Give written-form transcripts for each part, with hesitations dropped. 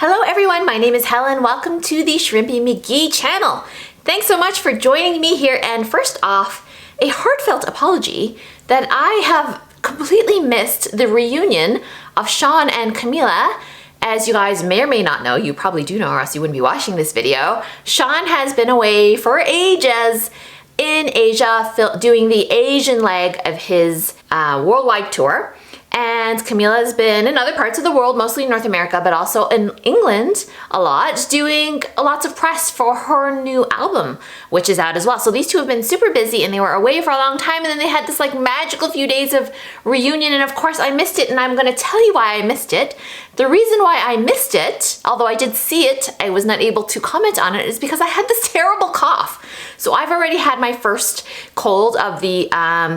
Hello everyone, my name is Helen. Welcome to the Shrimpy McGee channel. Thanks so much for joining me here, and first off, a heartfelt apology that I have completely missed the reunion of Shawn and Camila. As you guys may or may not know, you probably do know or else you wouldn't be watching this video, Shawn has been away for ages in Asia doing the Asian leg of his worldwide tour. And Camila has been in other parts of the world, mostly North America, but also in England a lot, doing lots of press for her new album, which is out as well. So these two have been super busy and they were away for a long time, and then they had this like magical few days of reunion, and of course I missed it, and I'm gonna tell you why I missed it. The reason why I missed it, although I did see it, I was not able to comment on it, is because I had this terrible cough. So I've already had my first cold of the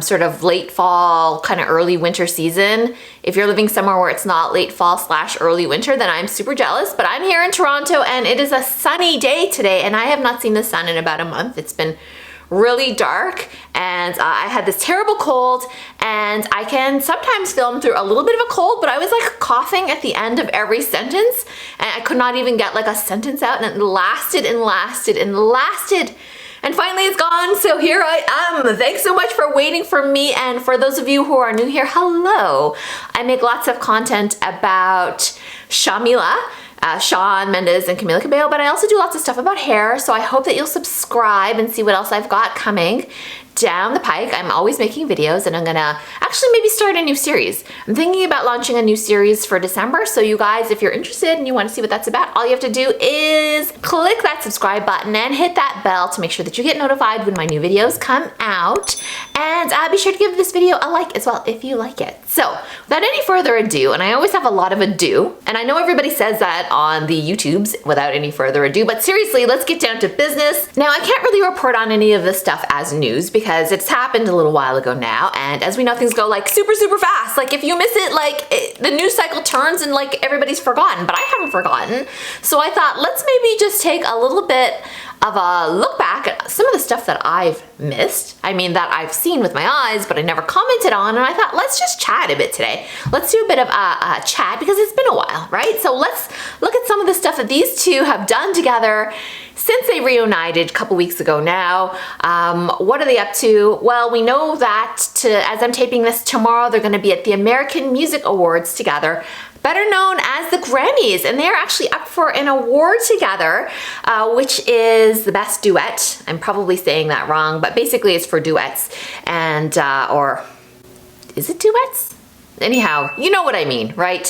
sort of late fall, kind of early winter season. If you're living somewhere where it's not late fall / early winter, then I'm super jealous. But I'm here in Toronto and it is a sunny day today, and I have not seen the sun in about a month. It's been really dark, and I had this terrible cold, and I can sometimes film through a little bit of a cold, but I was like coughing at the end of every sentence, and I could not even get like a sentence out, and it lasted and lasted and lasted. And finally it's gone, so here I am. Thanks so much for waiting for me, and for those of you who are new here, hello. I make lots of content about Shawmila, Shawn Mendes and Camila Cabello, but I also do lots of stuff about hair, so I hope that you'll subscribe and see what else I've got coming down the pike. I'm always making videos, and I'm gonna actually maybe start a new series. I'm thinking about launching a new series for December, so you guys, if you're interested and you want to see what that's about, all you have to do is click that subscribe button and hit that bell to make sure that you get notified when my new videos come out, and be sure to give this video a like as well if you like it. So without any further ado, and I always have a lot of ado, and I know everybody says that on the YouTubes, without any further ado, but seriously, let's get down to business. Now, I can't really report on any of this stuff as news because it's happened a little while ago now, and as we know, things go like super fast. Like if you miss it, like the news cycle turns and like everybody's forgotten, but I haven't forgotten. So I thought, let's maybe just take a little bit of a look back at some of the stuff that I've missed. I mean, that I've seen with my eyes, but I never commented on, and I thought, let's just chat a bit today. Let's do a bit of a chat because it's been a while, right? So let's look at some of the stuff that these two have done together since they reunited a couple weeks ago now. What are they up to? Well, we know that as I'm taping this tomorrow, they're gonna be at the American Music Awards together, better known as the Grammys, and they're actually up for an award together, which is the best duet. I'm probably saying that wrong, but basically it's for duets, and or is it duets? Anyhow, you know what I mean, right?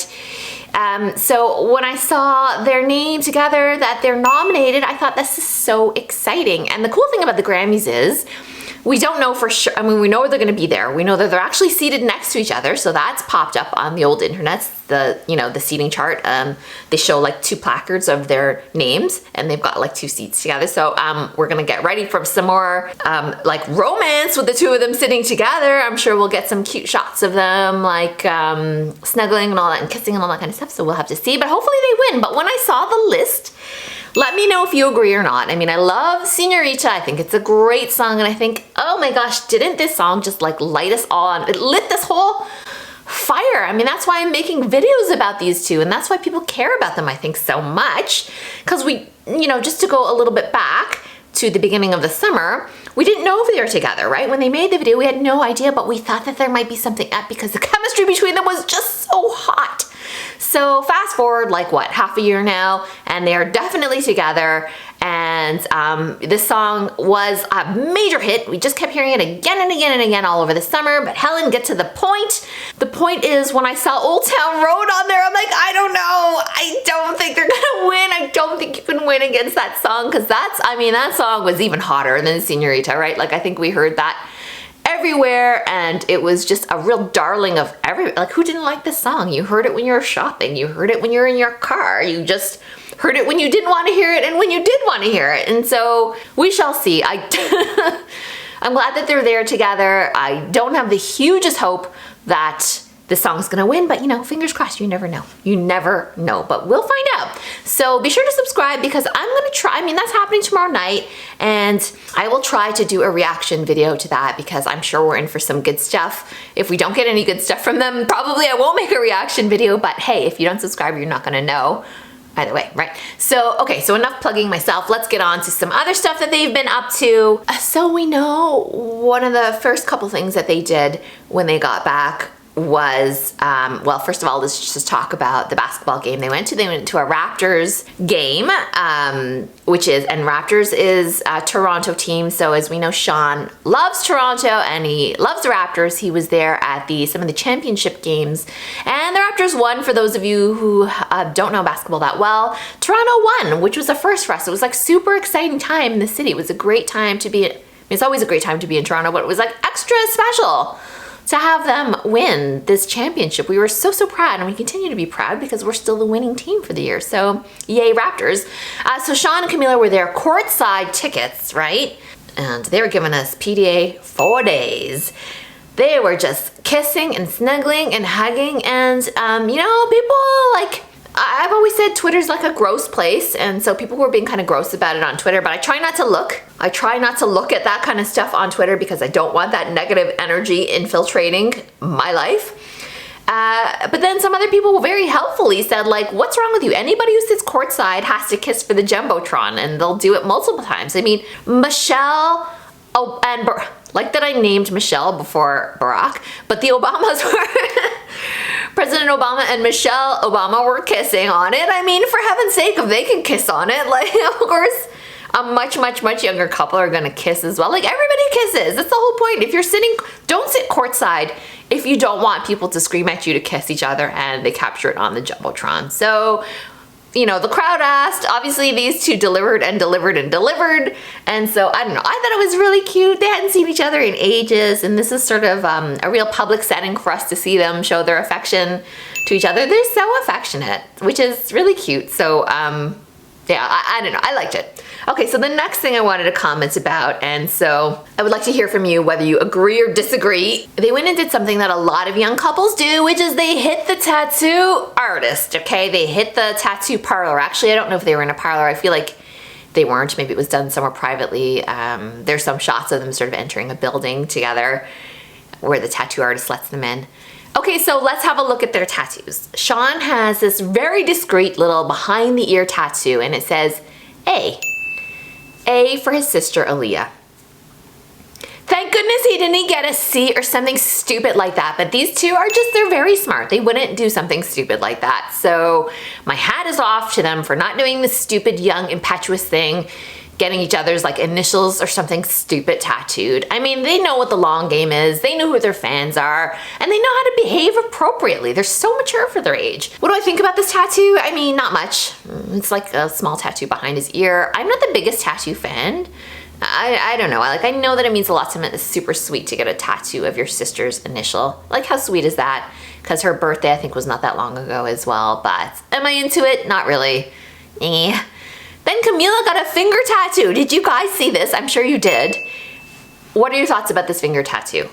So when I saw their name together, that they're nominated, I thought this is so exciting. And the cool thing about the Grammys is, we don't know for sure. I mean, we know they're going to be there. We know that they're actually seated next to each other. So that's popped up on the old internet, the seating chart. They show like two placards of their names, and they've got like two seats together. So we're going to get ready for some more like romance with the two of them sitting together. I'm sure we'll get some cute shots of them like snuggling and all that, and kissing and all that kind of stuff. So we'll have to see, but hopefully they win. But when I saw the list, let me know if you agree or not. I mean, I love Senorita. I think it's a great song, and I think, oh my gosh, didn't this song just like light us all on? It lit this whole fire. I mean, that's why I'm making videos about these two, and that's why people care about them, I think, so much. Because we, just to go a little bit back to the beginning of the summer, we didn't know if they were together, right? When they made the video, we had no idea, but we thought that there might be something up because the chemistry between them was just so hot. So fast forward like what, half a year now, and they are definitely together, and this song was a major hit. We just kept hearing it again and again and again all over the summer, but Helen, get to the point. The point is, when I saw Old Town Road on there, I'm like, I don't know. I don't think they're gonna win. I don't think you can win against that song, because that song was even hotter than Senorita, right? Like, I think we heard that everywhere, and it was just a real darling of like, who didn't like this song? You heard it when you were shopping, you heard it when you were in your car, you just heard it when you didn't want to hear it and when you did want to hear it. And so we shall see. I'm glad that they're there together. I don't have the hugest hope that the song's gonna win, but fingers crossed. You never know. You never know, but we'll find out. So be sure to subscribe, because I'm gonna try, that's happening tomorrow night, and I will try to do a reaction video to that, because I'm sure we're in for some good stuff. If we don't get any good stuff from them, probably I won't make a reaction video, but hey, if you don't subscribe, you're not gonna know Either way, right? So, okay, so enough plugging myself. Let's get on to some other stuff that they've been up to. So we know one of the first couple things that they did when they got back was, well, first of all, let's just talk about the basketball game they went to. They went to a Raptors game, and Raptors is a Toronto team. So as we know, Shawn loves Toronto and he loves the Raptors. He was there at some of the championship games, and the Raptors won. For those of you who don't know basketball that well, Toronto won, which was a first for us. It was like super exciting time in the city. It was a great time to be, it's always a great time to be in Toronto, but it was like extra special to have them win this championship. We were so proud, and we continue to be proud because we're still the winning team for the year. So yay, Raptors. So Shawn and Camila were there, courtside tickets, right? And they were giving us PDA 4 days. They were just kissing and snuggling and hugging, and you know, people like, I've always said Twitter's like a gross place, and so people were being kind of gross about it on Twitter, but I try not to look. I try not to look at that kind of stuff on Twitter because I don't want that negative energy infiltrating my life. But then some other people very helpfully said, like, what's wrong with you? Anybody who sits courtside has to kiss for the Jumbotron, and they'll do it multiple times. I mean, Michelle, like that I named Michelle before Barack, but the Obamas were... President Obama and Michelle Obama were kissing on it. I mean, for heaven's sake, if they can kiss on it, like, of course, a much younger couple are gonna kiss as well. Like, everybody kisses. That's the whole point. If you're sitting, don't sit courtside if you don't want people to scream at you to kiss each other, and they capture it on the Jumbotron. So, you know, the crowd asked. Obviously, these two delivered and delivered and delivered. And so, I don't know. I thought it was really cute. They hadn't seen each other in ages. And this is sort of a real public setting for us to see them show their affection to each other. They're so affectionate, which is really cute. So, yeah, I don't know. I liked it. Okay, so the next thing I wanted to comment about, and so I would like to hear from you whether you agree or disagree. They went and did something that a lot of young couples do, which is they hit the tattoo artist, okay? They hit the tattoo parlor. Actually, I don't know if they were in a parlor. I feel like they weren't. Maybe it was done somewhere privately. There's some shots of them sort of entering a building together where the tattoo artist lets them in. Okay, so let's have a look at their tattoos. Shawn has this very discreet little behind the ear tattoo, and it says A. A for his sister Aaliyah. Thank goodness he didn't get a C or something stupid like that, but these two are just, they're very smart. They wouldn't do something stupid like that. So my hat is off to them for not doing this stupid, young, impetuous thing, getting each other's like initials or something stupid tattooed. I mean, they know what the long game is. They know who their fans are, and they know how to behave appropriately. They're so mature for their age. What do I think about this tattoo? I mean, not much. It's like a small tattoo behind his ear. I'm not the biggest tattoo fan. I don't know. I know that it means a lot to me. It's super sweet to get a tattoo of your sister's initial. Like, how sweet is that? Because her birthday, I think, was not that long ago as well. But am I into it? Not really. Eh. Then Camila got a finger tattoo. Did you guys see this? I'm sure you did. What are your thoughts about this finger tattoo?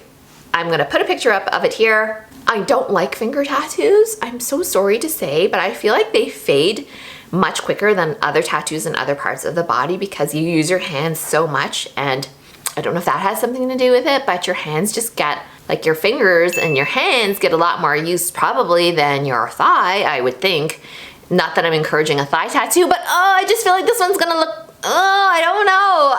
I'm gonna put a picture up of it here. I don't like finger tattoos. I'm so sorry to say, but I feel like they fade much quicker than other tattoos in other parts of the body because you use your hands so much, and I don't know if that has something to do with it, but your hands just get, like your fingers and your hands get a lot more use probably than your thigh, I would think. Not that I'm encouraging a thigh tattoo, but I just feel like this one's gonna look, I don't know.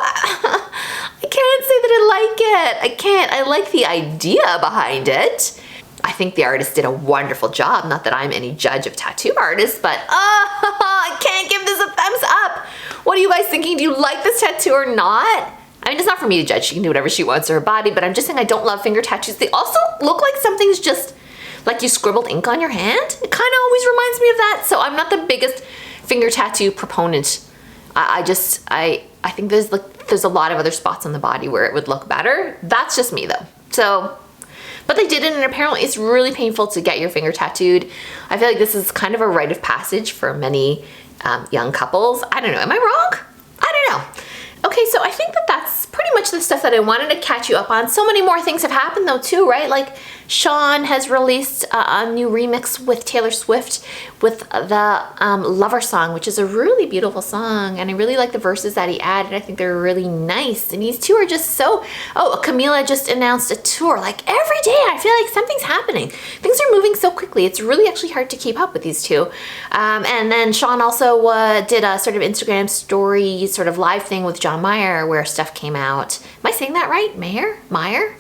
I can't say that I like it. I can't. I like the idea behind it. I think the artist did a wonderful job. Not that I'm any judge of tattoo artists, but I can't give this a thumbs up. What are you guys thinking? Do you like this tattoo or not? I mean, it's not for me to judge. She can do whatever she wants to her body, but I'm just saying I don't love finger tattoos. They also look like something's just like you scribbled ink on your hand. It kind of always reminds me of that. So I'm not the biggest finger tattoo proponent. I think there's a lot of other spots on the body where it would look better. That's just me though. So, but they did it, and apparently it's really painful to get your finger tattooed. I feel like this is kind of a rite of passage for many young couples. I don't know, am I wrong? I don't know. Okay, so I think that that's pretty much the stuff that I wanted to catch you up on. So many more things have happened though too, right? Like Shawn has released a new remix with Taylor Swift with the Lover song, which is a really beautiful song, and I really like the verses that he added. I think they're really nice, and these two are just so... Oh, Camila just announced a tour. Like every day I feel like something's happening. Things are moving so quickly. It's really actually hard to keep up with these two. And then Shawn also did a sort of Instagram story sort of live thing with John Mayer where stuff came out. Am I saying that right? Meyer?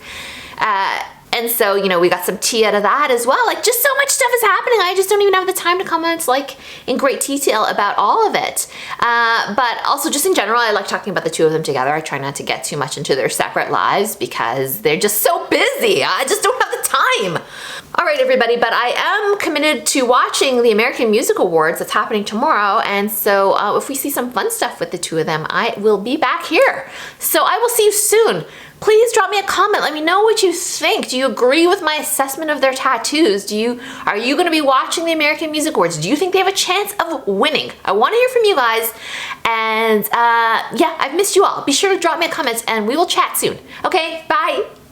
And so, you know, we got some tea out of that as well. Like, just so much stuff is happening. I just don't even have the time to comment, like, in great detail about all of it. But also, just in general, I like talking about the two of them together. I try not to get too much into their separate lives because they're just so busy. I just don't have the time. All right, everybody, but I am committed to watching the American Music Awards that's happening tomorrow. And so if we see some fun stuff with the two of them, I will be back here. So I will see you soon. Please drop me a comment. Let me know what you think. Do you agree with my assessment of their tattoos? Are you going to be watching the American Music Awards? Do you think they have a chance of winning? I want to hear from you guys. And yeah, I've missed you all. Be sure to drop me a comment and we will chat soon. Okay, bye.